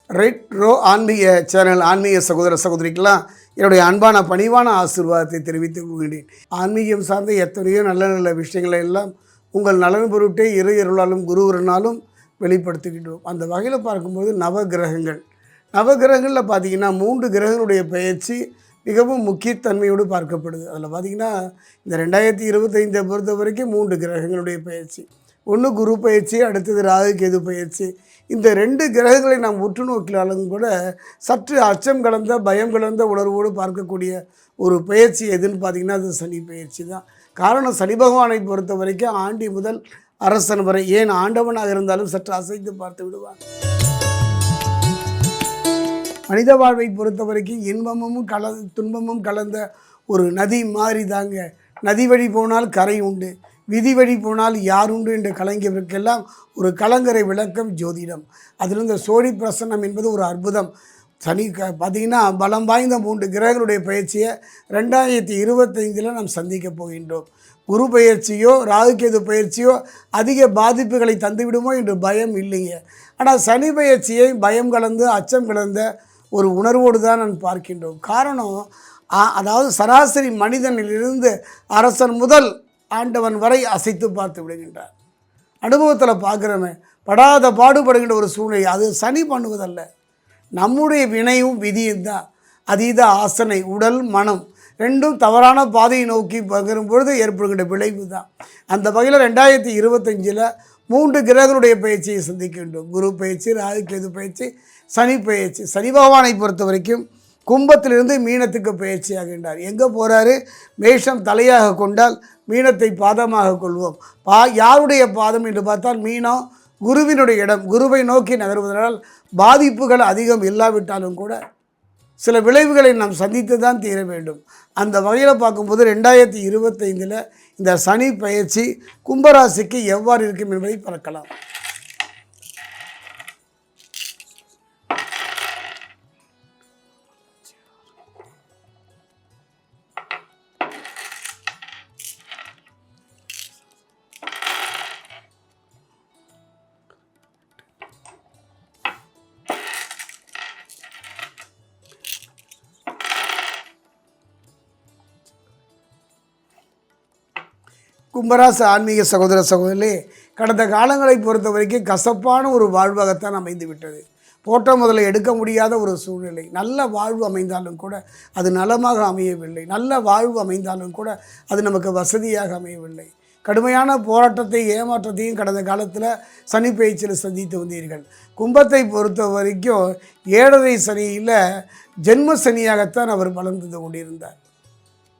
Red row ஆன்மீக channel ஆன்மீக சகோதர சகோதரிக்கெல்லாம் என்னுடைய அன்பான பணிவான ஆசீர்வாதத்தை தெரிவித்துக் கொள்கிறேன். ஆன்மீகம் சார்ந்த எத்தனையோ நல்ல நல்ல விஷயங்களை எல்லாம் உங்கள் நலன் பொருட்டே இறை அருளாலும் குருவரனாலும் வெளிப்படுத்துகின்றோம். அந்த வகையில் பார்க்கும்போது நவகிரகங்களில் பார்த்திங்கன்னா 3 கிரகங்களுடைய பெயர்ச்சி மிகவும் முக்கியத்தன்மையோடு பார்க்கப்படுது. அதில் பார்த்திங்கன்னா இந்த 2025 பொறுத்த வரைக்கும் 3 கிரகங்களுடைய பெயர்ச்சி. ஒன்று குரு பயிற்சி, அடுத்தது ராகு கேது பயிற்சி. இந்த 2 கிரகங்களை நாம் உற்று நோக்கினாலும் கூட சற்று அச்சம் கலந்த பயம் கலந்த உணர்வோடு பார்க்கக்கூடிய ஒரு பயிற்சி எதுன்னு பார்த்திங்கன்னா அது சனி பயிற்சி தான். காரணம், சனி பகவானை பொறுத்த வரைக்கும் ஆண்டி முதல் அரசன் வரை, ஏன் ஆண்டவனாக இருந்தாலும் சற்று அசைத்து பார்த்து விடுவான். மனித வாழ்வை பொறுத்த வரைக்கும் இன்பமும் துன்பமும் கலந்த ஒரு நதி மாதிரி தாங்க. நதி வழி போனால் கரை உண்டு, விதி வழி போனால் யார் உண்டு என்று கலங்கியவருக்கெல்லாம் ஒரு கலங்கரை விளக்கம் ஜோதிடம். அதில் இந்த சோழி பிரசன்னம் என்பது ஒரு அற்புதம். சனி பார்த்திங்கன்னா பலம் வாய்ந்த 3 கிரகங்களுடைய பயிற்சியை 2025 நாம் சந்திக்க போகின்றோம். குரு பயிற்சியோ ராகுகேது பயிற்சியோ அதிக பாதிப்புகளை தந்துவிடுமோ என்று பயம் இல்லைங்க. ஆனால் சனி பயிற்சியை பயம் கலந்து அச்சம் கலந்த ஒரு உணர்வோடு தான் நான் பார்க்கின்றோம். காரணம், அதாவது சராசரி மனிதனிலிருந்து அரசன் முதல் ஆண்டவன் வரை அசைத்து பார்த்து விடுகின்றார். அனுபவத்தில் பார்க்குறவன் படாத பாடுபடுகின்ற ஒரு சூழ்நிலை அது சனி பண்ணுவதல்ல, நம்முடைய வினையும் விதியும் தான். அதீத ஆசனை, உடல் மனம் ரெண்டும் தவறான பாதையை நோக்கி பகிரும் பொழுது ஏற்படுகின்ற விளைவு தான். அந்த வகையில் 2025 3 கிரகங்களுடைய பயிற்சியை சந்திக்கின்றோம். குரு பயிற்சி, ராகு கேது பயிற்சி, சனி பயிற்சி. சனி பகவானை பொறுத்த வரைக்கும் கும்பத்திலிருந்து மீனத்துக்கு பயிற்சி ஆகின்றார். எங்கே போகிறாரு? மேஷம் தலையாக கொண்டால் மீனத்தை பாதமாக கொள்வோம். யாருடைய பாதம் என்று பார்த்தால் மீனம் குருவினுடைய இடம். குருவை நோக்கி நகர்வதனால் பாதிப்புகள் அதிகம் இல்லாவிட்டாலும் கூட சில விளைவுகளை நாம் சந்தித்து தான் தீர வேண்டும். அந்த வகையில் பார்க்கும்போது 2025 இந்த சனி பயிற்சி கும்பராசிக்கு எவ்வாறு இருக்கும் என்பதை பார்க்கலாம். கும்பராசி ஆன்மீக சகோதர சகோதரி, கடந்த காலங்களை பொறுத்த வரைக்கும் கசப்பான ஒரு வாழ்வாகத்தான் அமைந்து விட்டது. போட்ட முதல்ல எடுக்க முடியாத ஒரு சூழ்நிலை. நல்ல வாழ்வு அமைந்தாலும் கூட அது நலமாக அமையவில்லை. நல்ல வாழ்வு அமைந்தாலும் கூட அது நமக்கு வசதியாக அமையவில்லை. கடுமையான போராட்டத்தை ஏமாற்றத்தையும் கடந்த காலத்தில் சனி பயிற்சியில் சந்தித்து வந்தீர்கள். கும்பத்தை பொறுத்த வரைக்கும் 7.5 சனியில் ஜென்ம சனியாகத்தான் அவர் பலன் தந்து கொண்டிருந்தார்.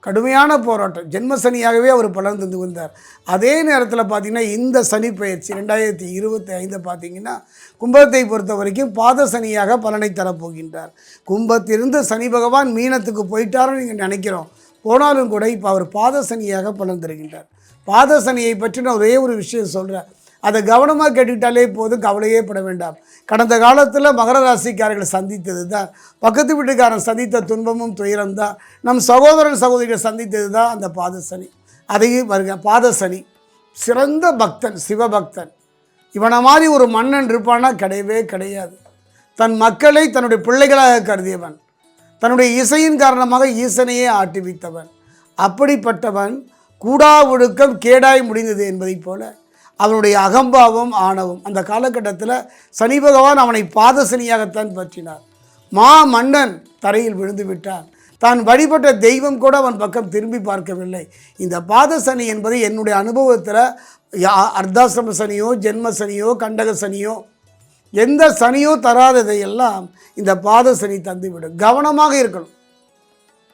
கடுமையான போராட்டம், ஜென்ம சனியாகவே அவர் பலன் தந்து வந்தார். அதே நேரத்தில் பார்த்திங்கன்னா இந்த சனி பயிற்சி 2025 பார்த்திங்கன்னா கும்பத்தை பொறுத்த வரைக்கும் பாத சனியாக பலனை தரப்போகின்றார். கும்பத்திலிருந்து சனி பகவான் மீனத்துக்கு போயிட்டாருன்னு நீங்கள் நினைக்கிறோம். போனாலும் கூட இப்போ அவர் பாத சனியாக பலன் தருகின்றார். பாத சனியை பற்றி நான் ஒரே ஒரு விஷயம் சொல்கிறேன், அதை கவனமாக கேட்டுக்கிட்டாலே போதும், கவலையே பட வேண்டாம். கடந்த காலத்தில் மகர ராசிக்காரர்கள் சந்தித்தது தான், பக்கத்து வீட்டுக்காரன் சந்தித்த துன்பமும் துயரம் தான், நம் சகோதரன் சகோதரிகள் சந்தித்தது தான் அந்த பாத சனி. அதையும் வருக பாத சனி சிறந்த பக்தன், சிவபக்தன். இவனை மாதிரி ஒரு மன்னன் இருப்பானா? கிடையவே கிடையாது. தன் மக்களை தன்னுடைய பிள்ளைகளாக கருதியவன், தன்னுடைய இசையின் காரணமாக ஈசனையே ஆட்டி வைத்தவன். அப்படிப்பட்டவன் கூடா ஒழுக்கம் கேடாய் முடிந்தது என்பதைப் போல அவனுடைய அகம்பாவம் ஆணவம் அந்த காலகட்டத்தில் சனி பகவான் அவனை பாத சனியாகத்தான் பற்றினார். மன்னன் தரையில் விழுந்து விட்டான். தான் வழிபட்ட தெய்வம் கூட அவன் பக்கம் திரும்பி பார்க்கவில்லை. இந்த பாத சனி என்பது என்னுடைய அனுபவத்தில் அர்த்தாசிரம சனியோ ஜென்ம சனியோ கண்டக சனியோ எந்த சனியோ தராததையெல்லாம் இந்த பாத சனி தந்துவிடும். கவனமாக இருக்கணும்,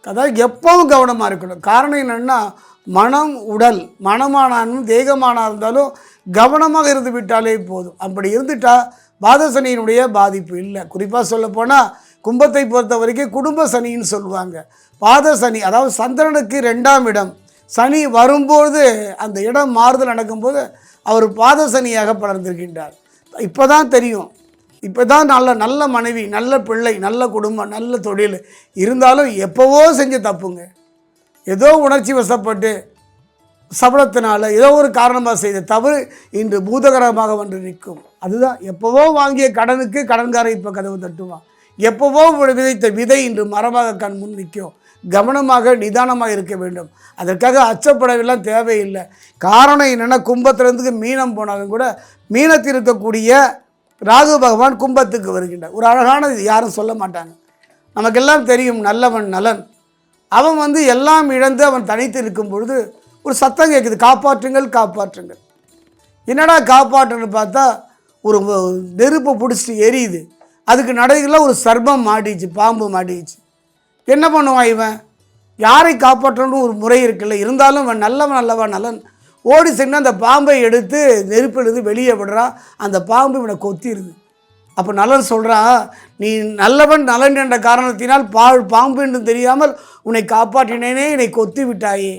அதாவது எப்பவும் கவனமாக இருக்கணும். காரணம் என்னென்னா, மனம் உடல் மனமானாலும் தேகமானா இருந்தாலும் கவனமாக இருந்து விட்டாலே போதும். அப்படி இருந்துட்டால் பாதசனியினுடைய பாதிப்பு இல்லை. குறிப்பாக சொல்லப்போனால் கும்பத்தை பொறுத்த வரைக்கும் குடும்ப சனின்னு சொல்லுவாங்க. பாத சனி அதாவது சந்திரனுக்கு 2ஆம் இடம் சனி வரும்போது அந்த இடம் மாறுதல் நடக்கும்போது அவர் பாத சனியாக பலர்ந்திருக்கின்றார். இப்போ தான் தெரியும், இப்போ தான் நல்ல மனைவி, நல்ல பிள்ளை, நல்ல குடும்பம், நல்ல தொழில் இருந்தாலும் எப்போவோ செஞ்ச தப்புங்க. ஏதோ உணர்ச்சி வசப்பட்டு சபலத்தினால ஏதோ ஒரு காரணமாக செய்த தவறு இன்று பூதகரமாக வந்து நிற்கும். அதுதான் எப்போவோ வாங்கிய கடனுக்கு கடன்காரன் இப்போ கதவு தட்டுவான். எப்போவோ விதைத்த விதை இன்று மரமாக கண் முன் நிற்கும். கவனமாக நிதானமாக இருக்க வேண்டும். அதற்காக அச்சப்படவெல்லாம் தேவையில்லை. காரணம் என்னென்னா, கும்பத்திலிருந்து மீனம் போனாலும் கூட மீனத்தில் இருக்கக்கூடிய ராகு பகவான் கும்பத்துக்கு வருகின்றார். ஒரு அழகானது யாரும் சொல்ல மாட்டாங்க. நமக்கெல்லாம் தெரியும், நல்லவன் நலன். அவன் எல்லாம் இழந்து அவன் தனித்து இருக்கும் பொழுது ஒரு சத்தம் கேட்குது, காப்பாற்றுங்கள் காப்பாற்றுங்கள். என்னடா காப்பாற்றுன்னு பார்த்தா ஒரு நெருப்பை பிடிச்சிட்டு எரியுது. அதுக்கு நடுவில் ஒரு சர்ப்பம் மாட்டிச்சு, பாம்பு மாட்டிச்சு. என்ன பண்ணுவான் இவன்? யாரை காப்பாற்றணும்னு ஒரு முறை இருக்குல்ல, இருந்தாலும் அவன் நல்லவன் நலன் ஓடி சென்று அந்த பாம்பை எடுத்து நெருப்பிலிருந்து வெளியே விடுறான். அந்த பாம்பு இவனை கொத்திடுது. அப்போ நலன் சொல்கிறான், நீ நல்லவன் நலன் என்ற காரணத்தினால் பாம்பு என்று தெரியாமல் உன்னை காப்பாற்றினேனே, என்னை கொத்தி விட்டாயே,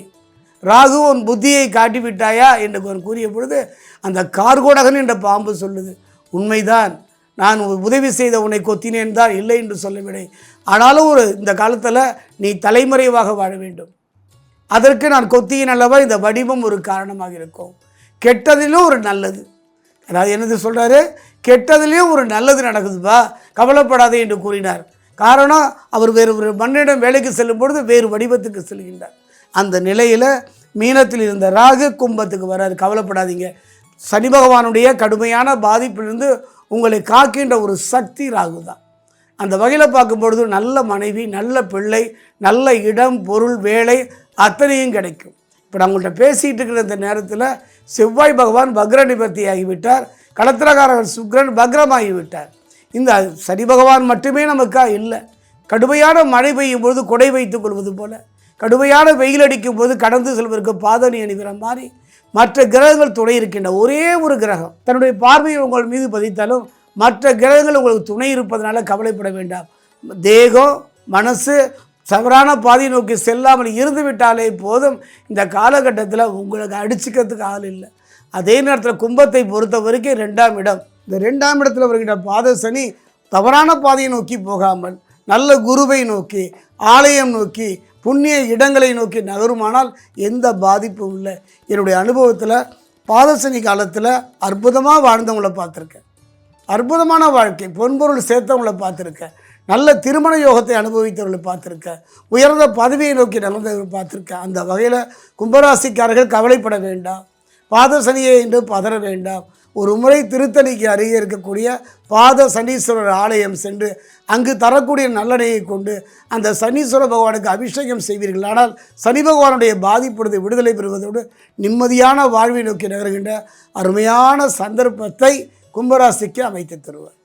ராகு உன் புத்தியை காட்டி விட்டாயா என்று கூறிய பொழுது அந்த கார்கோடகன் என்ற பாம்பு சொல்லுது, உண்மைதான், நான் உதவி செய்த உன்னை கொத்தினேன் தான், இல்லை என்று சொல்லவில்லை. ஆனாலும் இந்த காலத்தில் நீ தலைமறைவாக வாழ வேண்டும். அதற்கு நான் கொத்தியின் அல்லவா இந்த வடிவம் ஒரு காரணமாக இருக்கும். கெட்டதிலும் ஒரு நல்லது, அதாவது என்னது சொல்கிறாரு, கெட்டதிலையும் ஒரு நல்லது நடக்குதுப்பா, கவலைப்படாதே என்று கூறினார். காரணம், அவர் வேறு மண்ணிடம் வேலைக்கு செல்லும் பொழுது வேறு வடிவத்துக்கு செல்கின்றார். அந்த நிலையில் மீனத்தில் இருந்த ராகு கும்பத்துக்கு வராது. கவலைப்படாதீங்க, சனி பகவானுடைய கடுமையான பாதிப்பிலிருந்து உங்களை காக்கின்ற ஒரு சக்தி ராகு தான். அந்த வகையில் பார்க்கும்பொழுது நல்ல மனைவி, நல்ல பிள்ளை, நல்ல இடம், பொருள், வேலை அத்தனையும் கிடைக்கும். இப்போ நான் உங்கள்கிட்ட பேசிகிட்டு இருக்கிற இந்த நேரத்தில் செவ்வாய் பகவான் பக்ர நிவர்த்தி ஆகிவிட்டார். களத்திரகாரகன் சுக்கிரன் பக்ரமாகிவிட்டார். இந்த சனி பகவான் மட்டுமே நமக்கா இல்லை, கடுமையான மழை பெய்யும் பொழுது கொடை வைத்துக் கொள்வது போல, கடுமையான வெயில் அடிக்கும் போது கடந்து செல்வதற்கு பாதணி அணிகிற மாதிரி மற்ற கிரகங்கள் துணை இருக்கின்ற ஒரே ஒரு கிரகம் தன்னுடைய பார்வையை உங்கள் மீது பதித்தாலும் மற்ற கிரகங்கள் உங்களுக்கு துணை இருப்பதனால கவலைப்பட வேண்டாம். தேகம் மனசு தவறான பாதையை நோக்கி செல்லாமல் இருந்து விட்டாலே போதும். இந்த காலகட்டத்தில் உங்களுக்கு அடிச்சுக்கிறதுக்கு ஆள் இல்லை. அதே நேரத்தில் கும்பத்தை பொறுத்த வரைக்கும் 2ஆம் இடம், இந்த 2ஆம் இடத்துல வருகின்ற பாத சனி தவறான பாதையை நோக்கி போகாமல் நல்ல குருவை நோக்கி, ஆலயம் நோக்கி, புண்ணிய இடங்களை நோக்கி நகருமானால் எந்த பாதிப்பும் இல்லை. என்னுடைய அனுபவத்தில் பாதசனி காலத்தில் அற்புதமாக வாழ்ந்தவங்களை பார்த்துருக்கேன், அற்புதமான வாழ்க்கை, பொன்பொருள் சேர்த்தவங்களை பார்த்துருக்கேன், நல்ல திருமண யோகத்தை அனுபவித்தவர்களை பார்த்துருக்கேன், உயர்ந்த பதவியை நோக்கி நடந்தவர்களை பார்த்துருக்கேன். அந்த வகையில் கும்பராசிக்காரர்கள் கவலைப்பட வேண்டாம், பாத சனியை என்று பதற வேண்டாம். ஒரு முறை திருத்தணிக்கு அருகே இருக்கக்கூடிய பாத சனீஸ்வரர் ஆலயம் சென்று அங்கு தரக்கூடிய நல்லெண்ணெயை கொண்டு அந்த சனீஸ்வர பகவானுக்கு அபிஷேகம் செய்வீர்கள். ஆனால் சனி பகவானுடைய பாதிப்படுத்தி விடுதலை பெறுவதோடு நிம்மதியான வாழ்வை நோக்கி நகர்கின்ற அருமையான சந்தர்ப்பத்தை கும்பராசிக்கு அமைத்து தருவார்.